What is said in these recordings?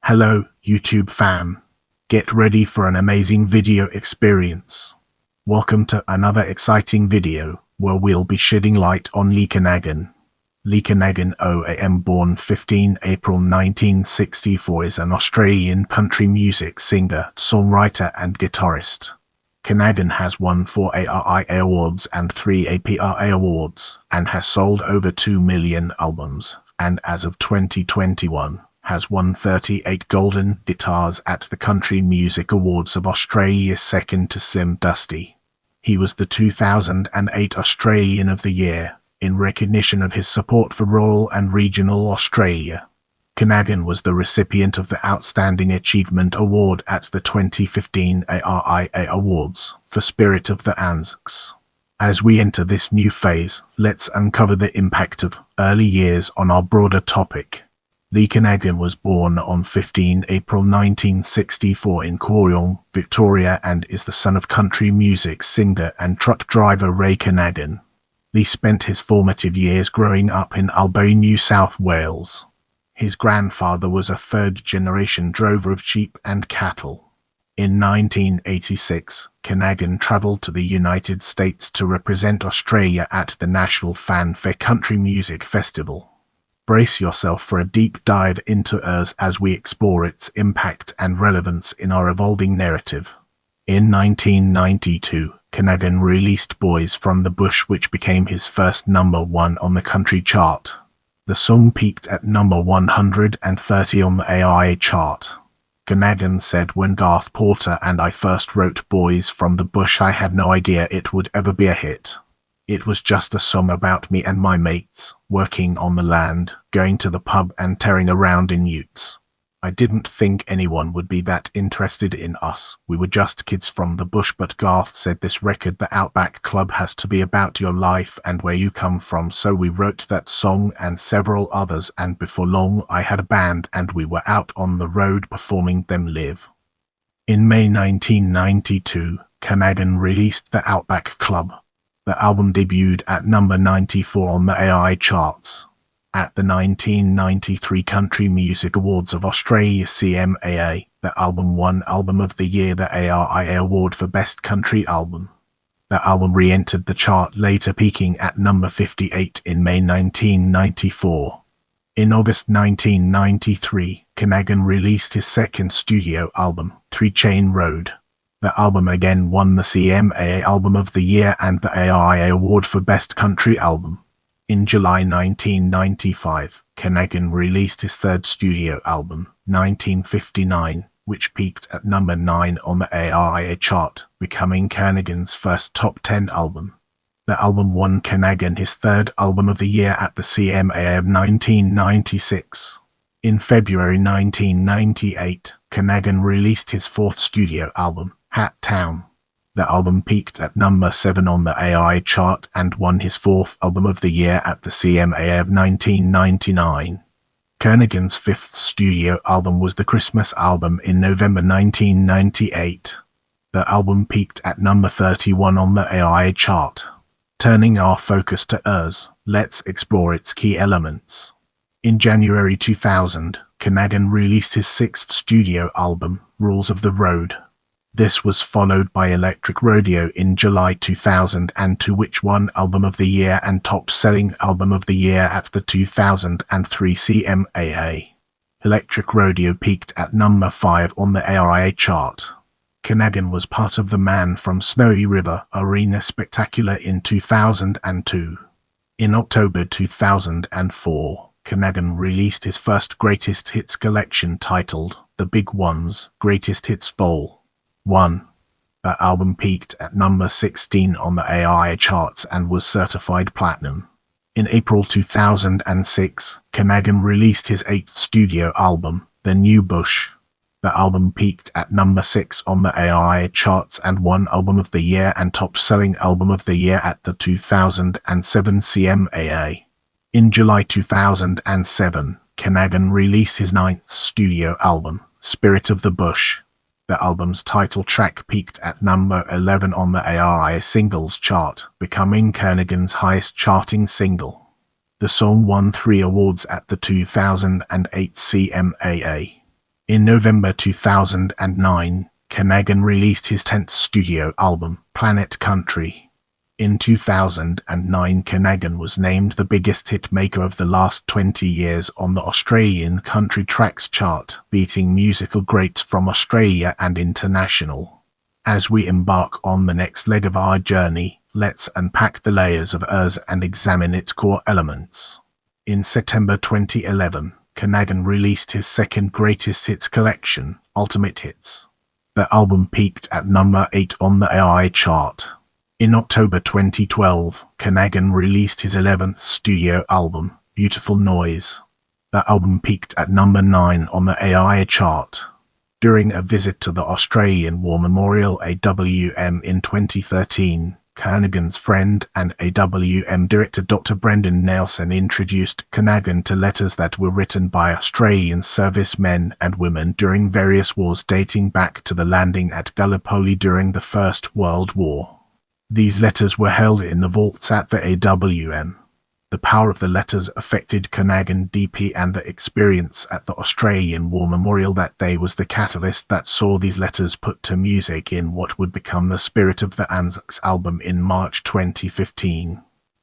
Hello, YouTube fam. Get ready for an amazing video experience. Welcome to another exciting video, where we'll be shedding light on Kernaghan. Kernaghan OAM, born 15 April 1964, is an Australian country music singer, songwriter and guitarist. Kernaghan has won 4 ARIA Awards and 3 APRA Awards, and has sold over 2 million albums, and as of 2021, has won 38 golden guitars at the Country Music Awards of Australia's second to Slim Dusty. He was the 2008 Australian of the Year, in recognition of his support for rural and regional Australia. Kernaghan was the recipient of the Outstanding Achievement Award at the 2015 ARIA Awards for Spirit of the Anzacs. As we enter this new phase, let's uncover the impact of early years on our broader topic. Kernaghan was born on 15 April 1964 in Kooragang, Victoria, and is the son of country music singer and truck driver Ray Kernaghan. Lee spent his formative years growing up in Albury, New South Wales. His grandfather was a third-generation drover of sheep and cattle. In 1986, Kernaghan travelled to the United States to represent Australia at the National Fanfare Country Music Festival. Brace yourself for a deep dive into us as we explore its impact and relevance in our evolving narrative. In 1992, Kernaghan released Boys from the Bush, which became his first #1 on the country chart. The song peaked at number 130 on the ARIA chart. Kernaghan said, "When Garth Porter and I first wrote Boys from the Bush, I had no idea it would ever be a hit. It was just a song about me and my mates, working on the land, going to the pub and tearing around in utes. I didn't think anyone would be that interested in us. We were just kids from the bush, but Garth said this record, the Outback Club, has to be about your life and where you come from, so we wrote that song and several others, and before long I had a band and we were out on the road performing them live." In May 1992, Kernaghan released the Outback Club. The album debuted at number 94 on the ARIA charts. At the 1993 Country Music Awards of Australia CMAA, the album won Album of the Year, the ARIA Award for Best Country Album. The album re-entered the chart later, peaking at number 58 in May 1994. In August 1993, Kernaghan released his second studio album, 3 Chain Road. The album again won the CMAA Album of the Year and the ARIA Award for Best Country Album. In July 1995, Kernaghan released his third studio album, 1959, which peaked at number 9 on the ARIA chart, becoming Kernaghan's first top 10 album. The album won Kernaghan his third Album of the Year at the CMAA of 1996. In February 1998, Kernaghan released his fourth studio album, Hat Town. The album peaked at number 7 on the ARIA chart and won his fourth Album of the Year at the CMAA of 1999. Kernaghan's fifth studio album was the Christmas album in November 1998. The album peaked at number 31 on the ARIA chart. Turning our focus to us, let's explore its key elements. In January 2000, Kernaghan released his sixth studio album, Rules of the Road. This was followed by Electric Rodeo in July 2002, which won Album of the Year and Top-Selling Album of the Year at the 2003 CMAA. Electric Rodeo peaked at number 5 on the ARIA chart. Kernaghan was part of the Man from Snowy River Arena Spectacular in 2002. In October 2004, Kernaghan released his first Greatest Hits collection titled The Big Ones Greatest Hits Vol. 1. The album peaked at number 16 on the ARIA charts and was certified platinum. In April 2006, Kernaghan released his eighth studio album, The New Bush. The album peaked at number 6 on the ARIA charts and won Album of the Year and Top-Selling Album of the Year at the 2007 CMAA. In July 2007, Kernaghan released his ninth studio album, Spirit of the Bush. The album's title track peaked at number 11 on the ARIA singles chart, becoming Kernaghan's highest charting single. The song won 3 awards at the 2008 CMAA. In November 2009, Kernaghan released his 10th studio album, Planet Country. In 2009, Kernaghan was named the biggest hit maker of the last 20 years on the Australian Country Tracks chart, beating musical greats from Australia and international. As we embark on the next leg of our journey, let's unpack the layers of ours and examine its core elements. In September 2011, Kernaghan released his second greatest hits collection, Ultimate Hits. The album peaked at number 8 on the ARIA chart. In October 2012, Kernaghan released his 11th studio album, Beautiful Noise. The album peaked at number 9 on the ARIA chart. During a visit to the Australian War Memorial AWM in 2013, Kernaghan's friend and AWM director Dr. Brendan Nelson introduced Kernaghan to letters that were written by Australian servicemen and women during various wars dating back to the landing at Gallipoli during the First World War. These letters were held in the vaults at the AWM. The power of the letters affected Kernaghan deeply, and the experience at the Australian War Memorial that day was the catalyst that saw these letters put to music in what would become the spirit of the Anzacs album in March 2015.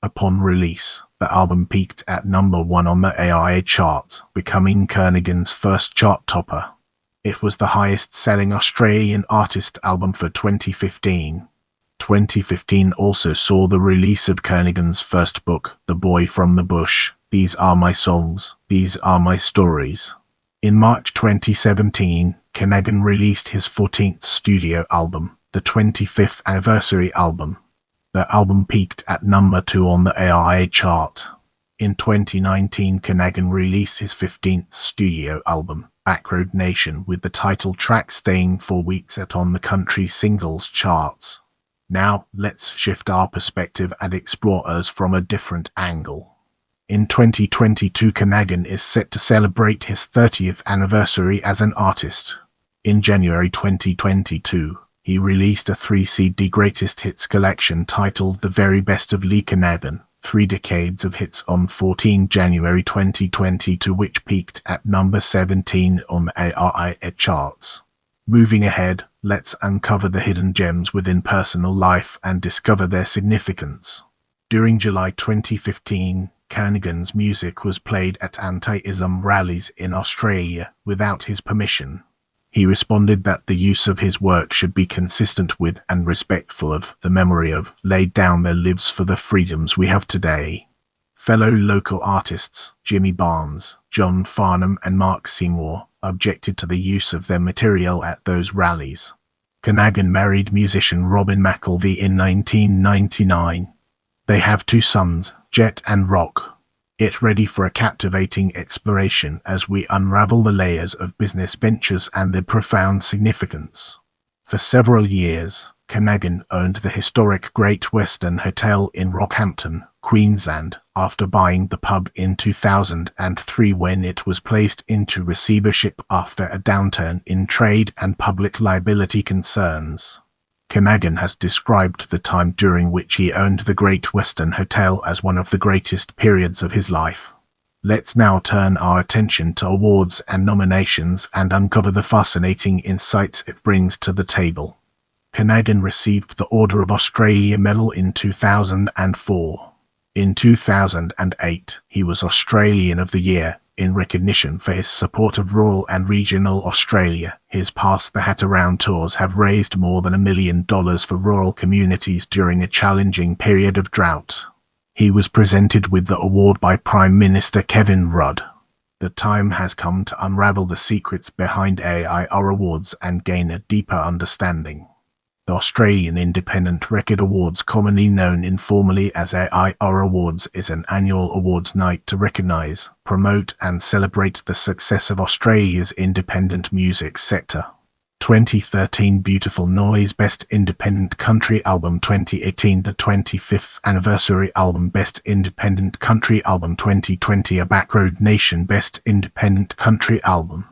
Upon release, the album peaked at number 1 on the ARIA chart, becoming Kernaghan's first chart topper. It was the highest-selling Australian artist album for 2015. 2015 also saw the release of Kernaghan's first book, The Boy from the Bush, These Are My Songs, These Are My Stories. In March 2017, Kernaghan released his 14th studio album, the 25th anniversary album. The album peaked at number 2 on the ARIA chart. In 2019, Kernaghan released his 15th studio album, Backroad Nation, with the title track staying for weeks on the country singles charts. Now, let's shift our perspective and explore us from a different angle. In 2022, Kernaghan is set to celebrate his 30th anniversary as an artist. In January 2022, he released a 3-CD greatest hits collection titled The Very Best of Lee Kernaghan, 3 decades of hits on 14 January 2022, which peaked at number 17 on the ARIA charts. Moving ahead, let's uncover the hidden gems within personal life and discover their significance. During July 2015, Kernaghan's music was played at anti-Islam rallies in Australia without his permission. He responded that the use of his work should be consistent with and respectful of the memory of laid down their lives for the freedoms we have today. Fellow local artists Jimmy Barnes, John Farnham and Mark Seymour objected to the use of their material at those rallies. Kernaghan married musician Robin McElvey in 1999. They have 2 sons, Jet and Rock. Get ready for a captivating exploration as we unravel the layers of business ventures and their profound significance. For several years, Kernaghan owned the historic Great Western Hotel in Rockhampton, Queensland, after buying the pub in 2003 when it was placed into receivership after a downturn in trade and public liability concerns. Kernaghan has described the time during which he owned the Great Western Hotel as one of the greatest periods of his life. Let's now turn our attention to awards and nominations and uncover the fascinating insights it brings to the table. Kernaghan received the Order of Australia Medal in 2004. In 2008, he was Australian of the Year, in recognition for his support of rural and regional Australia. His Pass the Hat Around tours have raised more than $1 million for rural communities during a challenging period of drought. He was presented with the award by Prime Minister Kevin Rudd. The time has come to unravel the secrets behind ARIA Awards and gain a deeper understanding. The Australian Independent Record Awards, commonly known informally as ARIA Awards, is an annual awards night to recognise, promote and celebrate the success of Australia's independent music sector. 2013 Beautiful Noise Best Independent Country Album, 2018 the 25th Anniversary Album Best Independent Country Album, 2020 A Backroad Nation Best Independent Country Album.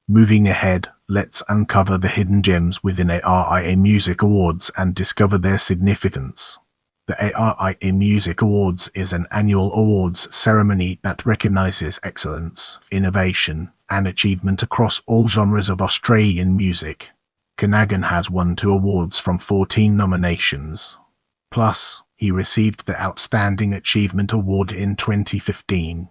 Moving ahead, let's uncover the hidden gems within ARIA Music Awards and discover their significance. The ARIA Music Awards is an annual awards ceremony that recognizes excellence, innovation, and achievement across all genres of Australian music. Kernaghan has won 2 awards from 14 nominations. Plus, he received the Outstanding Achievement Award in 2015.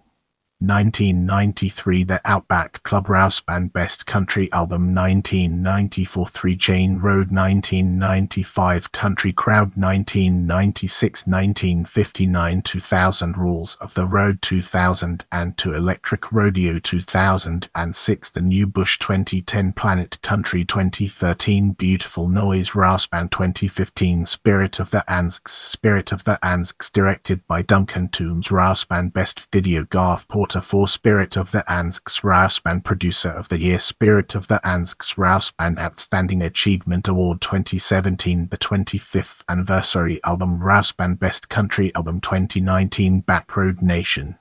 1993 The Outback Club Rouse Band Best Country Album 1994 3 Chain Road 1995 Country Crowd 1996 1959 2000 Rules of the Road 2002 Electric Rodeo 2006 The New Bush 2010 Planet Country 2013 Beautiful Noise Rouse Band 2015 Spirit of the Anzacs directed by Duncan Toombs Rouse Band Best Video Garth Porter for Spirit of the Anzacs Rouse Band Producer of the Year Spirit of the Anzacs Rouse Band Outstanding Achievement Award 2017 The 25th Anniversary Album Rouse Band Best Country Album 2019 Backroad Nation.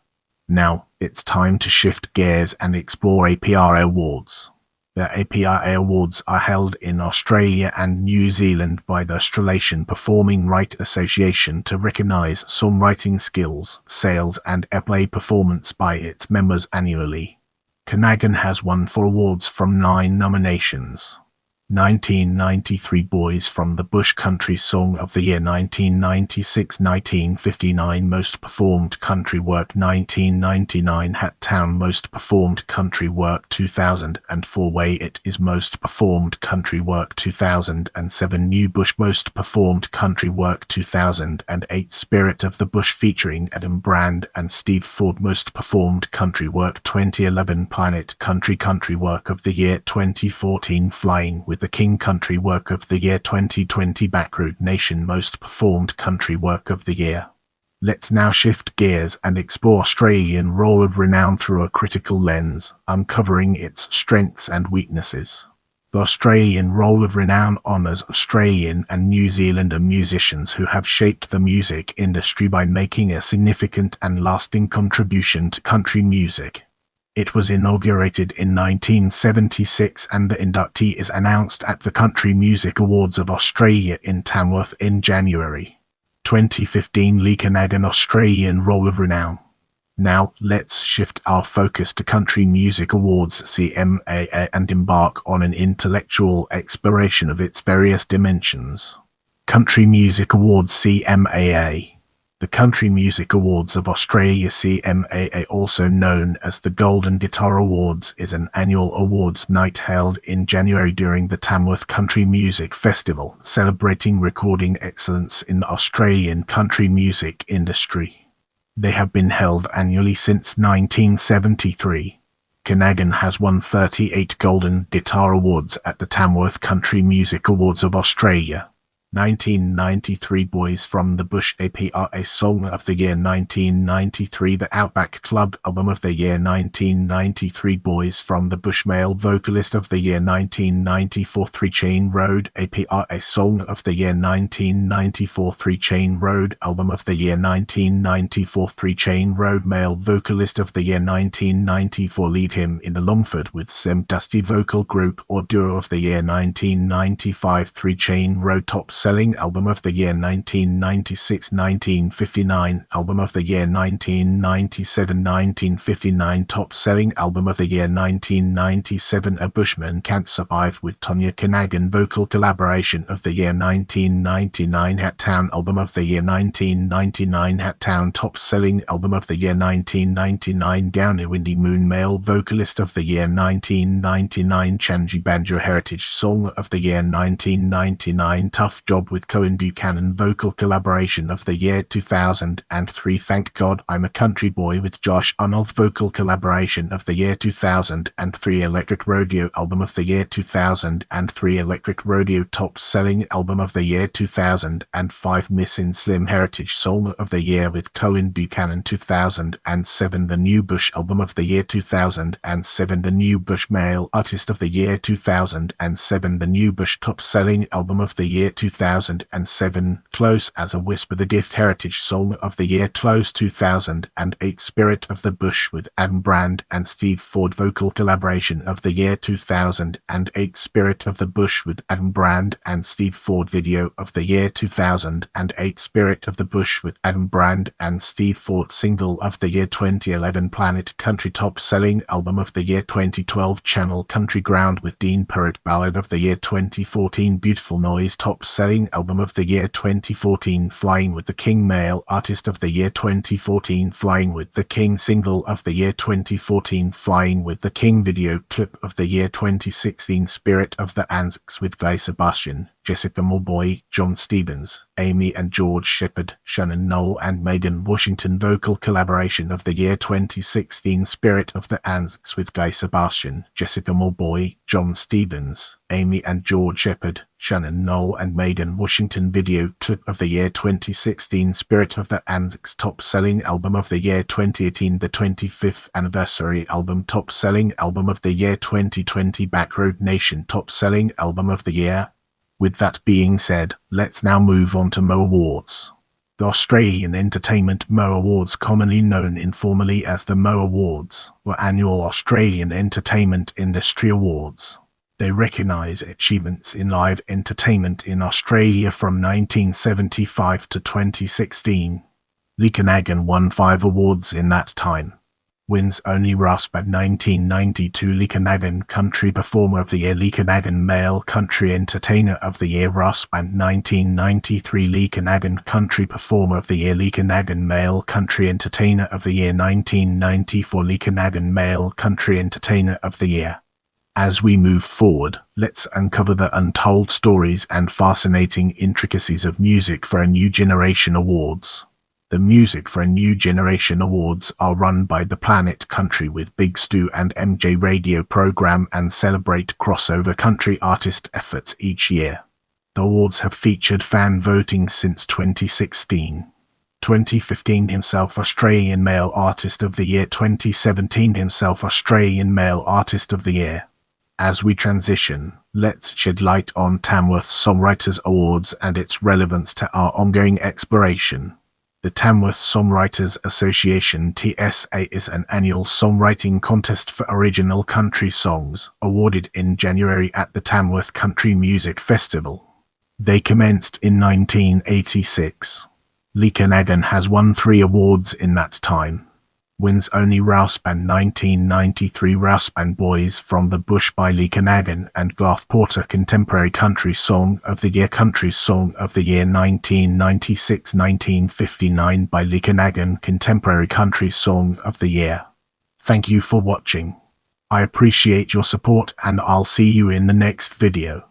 Now, it's time to shift gears and explore APRA Awards. The APRA Awards are held in Australia and New Zealand by the Australasian Performing Right Association to recognise songwriting skills, sales and airplay performance by its members annually. Kernaghan has won 4 awards from 9 nominations. 1993 Boys from the Bush Country Song of the Year 1996 1959 Most Performed Country Work 1999 Hat Town Most Performed Country Work 2004 Way It Is Most Performed Country Work 2007 New Bush Most Performed Country Work 2008 Spirit of the Bush featuring Adam Brand and Steve Ford Most Performed Country Work 2011 Planet Country Work of the Year 2014 Flying with the King Country Work of the Year 2020 Backroad Nation Most Performed Country Work of the Year. Let's now shift gears and explore Australian Roll of Renown through a critical lens, uncovering its strengths and weaknesses. The Australian Roll of Renown honours Australian and New Zealander musicians who have shaped the music industry by making a significant and lasting contribution to country music. It was inaugurated in 1976 and the inductee is announced at the Country Music Awards of Australia in Tamworth in January 2015. Kernaghan Australian Roll of Renown. Now, let's shift our focus to Country Music Awards CMAA and embark on an intellectual exploration of its various dimensions. Country Music Awards CMAA. The Country Music Awards of Australia CMAA, also known as the Golden Guitar Awards, is an annual awards night held in January during the Tamworth Country Music Festival, celebrating recording excellence in the Australian country music industry. They have been held annually since 1973. Kernaghan has won 38 Golden Guitar Awards at the Tamworth Country Music Awards of Australia. 1993 Boys from the Bush APRA Song of the Year 1993 The Outback Club Album of the Year 1993 Boys from the Bush Male Vocalist of the Year 1994 3 Chain Road APRA Song of the Year 1994 3 Chain Road Album of the Year 1994 3 Chain Road Male Vocalist of the Year 1994 Leave Him in the Longford with Sem Dusty Vocal Group or Duo of the Year 1995 3 Chain Road Top Selling Album of the Year 1996-1959 Album of the Year 1997-1959 Top Selling Album of the Year 1997 A Bushman Can't Survive with Tonya Kernaghan Vocal Collaboration of the Year 1999 Hat Town Album of the Year 1999 Hat Town Top Selling Album of the Year 1999 Gownie Windy Moon Male Vocalist of the Year 1999 Changi Banjo Heritage Song of the Year 1999 Tough Job with Cohen Buchanan Vocal Collaboration of the Year 2003 Thank God I'm a Country Boy with Josh Arnold Vocal Collaboration of the Year 2003 Electric Rodeo Album of the Year 2003 Electric Rodeo Top Selling Album of the Year 2005 Missin' Slim Heritage Song of the Year with Cohen Buchanan 2007 The New Bush Album of the Year 2007 The New Bush Male Artist of the Year 2007 The New Bush Top Selling Album of the Year 2007 2007, Close as a Whisper the Gift Heritage Song of the Year, Close 2008, Spirit of the Bush with Adam Brand and Steve Ford Vocal Collaboration of the Year 2008, Spirit of the Bush with Adam Brand and Steve Ford Video of the Year 2008, Spirit of the Bush with Adam Brand and Steve Ford Single of the Year 2011, Planet Country Top Selling Album of the Year 2012, Channel Country Ground with Dean Perrott Ballad of the Year 2014, Beautiful Noise Top Selling Album of the Year 2014, Flying with the King Male Artist of the Year 2014, Flying with the King Single of the Year 2014, Flying with the King Video Clip of the Year 2016, Spirit of the Anzacs with Guy Sebastian, Jessica Mulboy, John Stevens, Amy and George Shepard, Shannon Knoll and Megan Washington Vocal Collaboration of the Year 2016, Spirit of the Anzacs with Guy Sebastian, Jessica Mulboy, John Stevens, Amy and George Shepard, Shannon Knoll and Megan Washington Video Clip of the Year 2016, Spirit of the Anzacs Top Selling Album of the Year 2018, the 25th Anniversary Album Top Selling Album of the Year 2020, Backroad Nation Top Selling Album of the Year. With that being said, let's now move on to MO Awards. The Australian Entertainment MO Awards, commonly known informally as the MO Awards, were annual Australian entertainment industry awards. They recognise achievements in live entertainment in Australia from 1975 to 2016. Kernaghan won 5 awards in that time. Wins only Rasband 1992, Kernaghan Country Performer of the Year, Kernaghan Male Country Entertainer of the Year, Rasband 1993, Kernaghan Country Performer of the Year, Kernaghan Male Country Entertainer of the Year 1994, Kernaghan Male Country Entertainer of the Year. As we move forward, let's uncover the untold stories and fascinating intricacies of Music for a New Generation Awards. The Music for a New Generation Awards are run by the Planet Country with Big Stu and MJ radio program and celebrate crossover country artist efforts each year. The awards have featured fan voting since 2016. 2015 himself Australian Male Artist of the Year, 2017 himself Australian Male Artist of the Year. As we transition, let's shed light on Tamworth Songwriters Awards and its relevance to our ongoing exploration. The Tamworth Songwriters Association (TSA) is an annual songwriting contest for original country songs, awarded in January at the Tamworth Country Music Festival. They commenced in 1986. Kernaghan has won 3 awards in that time. Wins only Rasband 1993, Rasband Boys from the Bush by Kernaghan and Garth Porter Contemporary Country Song of the Year, Country Song of the Year 1996-1959 by Kernaghan, Contemporary Country Song of the Year. Thank you for watching. I appreciate your support and I'll see you in the next video.